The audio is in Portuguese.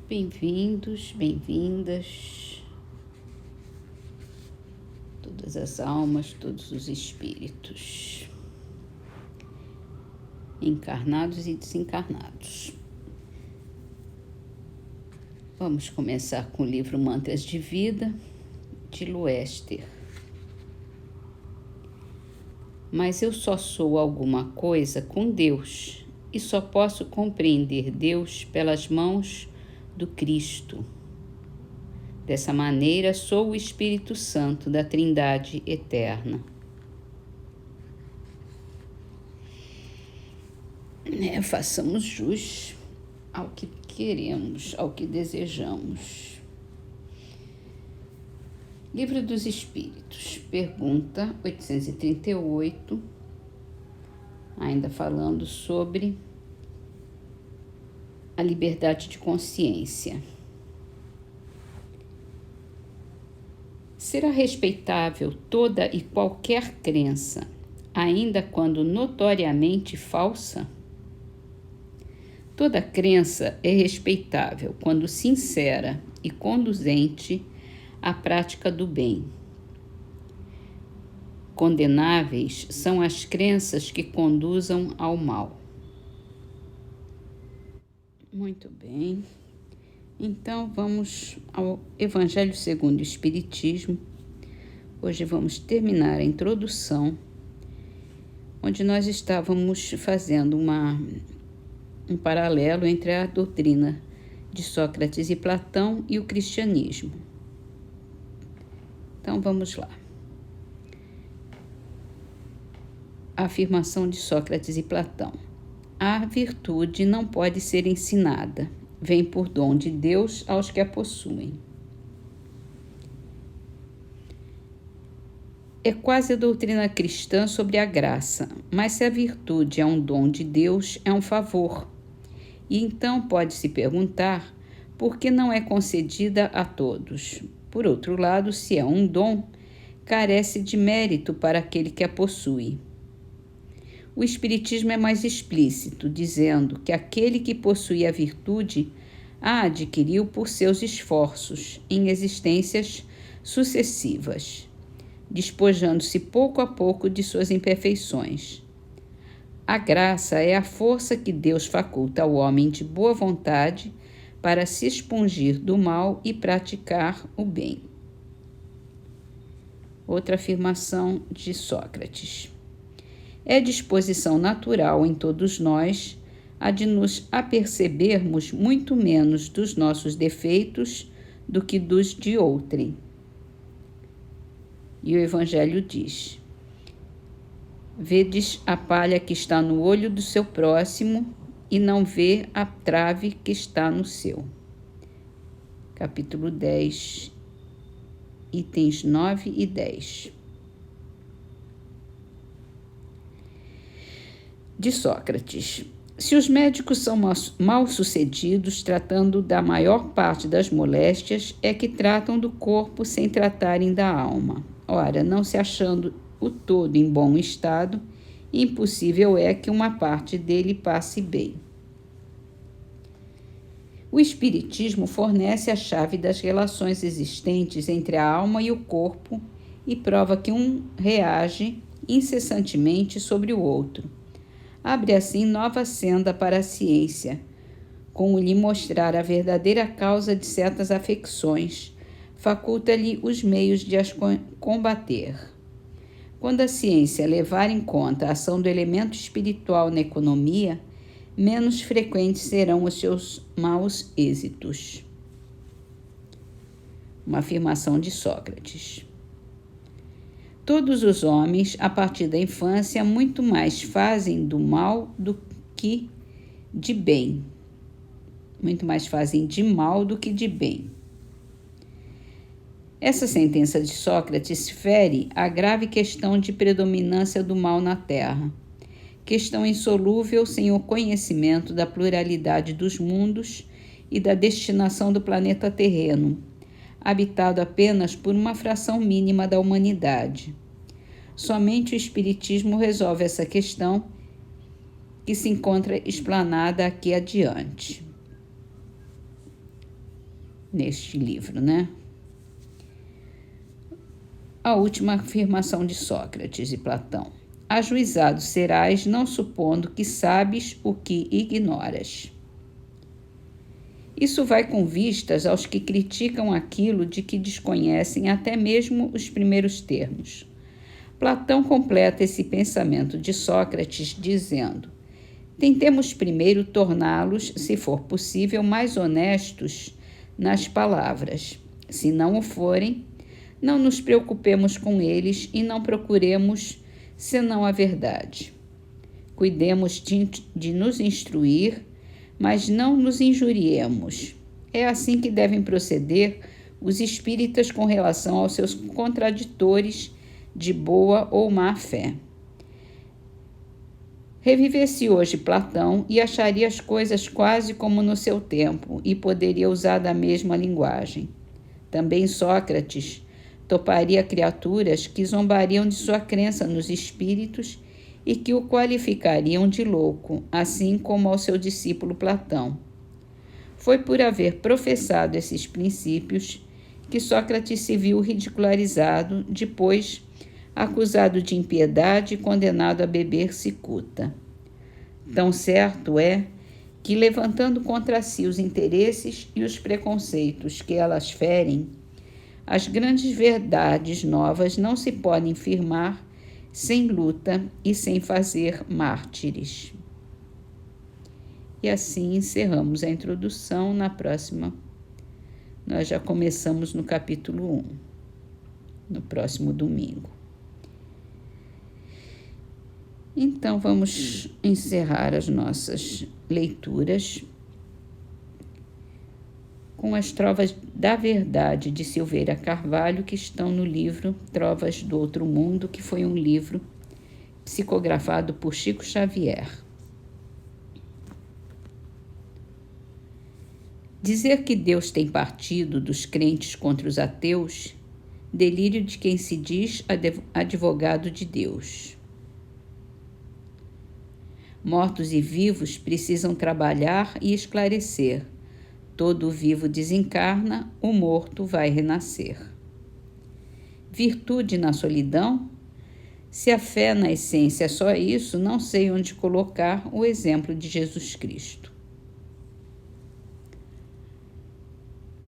Bem-vindos, bem-vindas, todas as almas, todos os espíritos, encarnados e desencarnados. Vamos começar com o livro Mantras de Vida, de Luester. Mas eu só sou alguma coisa com Deus e só posso compreender Deus pelas mãos do Cristo. Dessa maneira, sou o Espírito Santo da Trindade Eterna. Façamos jus ao que queremos, ao que desejamos. Livro dos Espíritos, pergunta 838, ainda falando sobre a liberdade de consciência. Será respeitável toda e qualquer crença, ainda quando notoriamente falsa? Toda crença é respeitável quando sincera e conduzente à prática do bem. Condenáveis são as crenças que conduzam ao mal. Muito bem. Então vamos ao Evangelho segundo o Espiritismo. Hoje vamos terminar a introdução, onde nós estávamos fazendo um paralelo entre a doutrina de Sócrates e Platão e o cristianismo. Então vamos lá. A afirmação de Sócrates e Platão. A virtude não pode ser ensinada, vem por dom de Deus aos que a possuem. É quase a doutrina cristã sobre a graça, mas se a virtude é um dom de Deus, é um favor. E então pode-se perguntar por que não é concedida a todos. Por outro lado, se é um dom, carece de mérito para aquele que a possui. O Espiritismo é mais explícito, dizendo que aquele que possui a virtude a adquiriu por seus esforços em existências sucessivas, despojando-se pouco a pouco de suas imperfeições. A graça é a força que Deus faculta ao homem de boa vontade para se expungir do mal e praticar o bem. Outra afirmação de Sócrates. É disposição natural em todos nós a de nos apercebermos muito menos dos nossos defeitos do que dos de outrem. E o Evangelho diz: vedes a palha que está no olho do seu próximo e não vê a trave que está no seu. Capítulo 10, itens 9 e 10. De Sócrates. Se os médicos são mal sucedidos tratando da maior parte das moléstias, é que tratam do corpo sem tratarem da alma. Ora, não se achando o todo em bom estado, impossível é que uma parte dele passe bem. O Espiritismo fornece a chave das relações existentes entre a alma e o corpo e prova que um reage incessantemente sobre o outro. Abre assim nova senda para a ciência, com lhe mostrar a verdadeira causa de certas afecções, faculta-lhe os meios de as combater. Quando a ciência levar em conta a ação do elemento espiritual na economia, menos frequentes serão os seus maus êxitos. Uma afirmação de Sócrates. Todos os homens, a partir da infância, muito mais fazem do mal do que de bem. Muito mais fazem de mal do que de bem. Essa sentença de Sócrates fere a grave questão de predominância do mal na Terra, questão insolúvel sem o conhecimento da pluralidade dos mundos e da destinação do planeta terreno, habitado apenas por uma fração mínima da humanidade. Somente o Espiritismo resolve essa questão, que se encontra explanada aqui adiante. neste livro, né? A última afirmação de Sócrates e Platão. Ajuizado serás, não supondo que sabes o que ignoras. Isso vai com vistas aos que criticam aquilo de que desconhecem até mesmo os primeiros termos. Platão completa esse pensamento de Sócrates dizendo: tentemos primeiro torná-los, se for possível, mais honestos nas palavras. Se não o forem, não nos preocupemos com eles e não procuremos senão a verdade. Cuidemos de nos instruir, mas não nos injuriemos. É assim que devem proceder os espíritas com relação aos seus contraditores de boa ou má fé. Revivesse hoje Platão e acharia as coisas quase como no seu tempo e poderia usar da mesma linguagem. Também Sócrates toparia criaturas que zombariam de sua crença nos espíritos e que o qualificariam de louco, assim como ao seu discípulo Platão. Foi por haver professado esses princípios que Sócrates se viu ridicularizado, depois acusado de impiedade e condenado a beber cicuta. Tão certo é que, levantando contra si os interesses e os preconceitos que elas ferem, as grandes verdades novas não se podem firmar sem luta e sem fazer mártires. E assim encerramos a introdução. Na próxima, nós já começamos no capítulo 1, no próximo domingo. Então, vamos encerrar as nossas leituras com as Trovas da Verdade de Silveira Carvalho, que estão no livro Trovas do Outro Mundo, que foi um livro psicografado por Chico Xavier. Dizer que Deus tem partido dos crentes contra os ateus, delírio de quem se diz advogado de Deus. Mortos e vivos precisam trabalhar e esclarecer. Todo o vivo desencarna, o morto vai renascer. Virtude na solidão? Se a fé na essência é só isso, não sei onde colocar o exemplo de Jesus Cristo.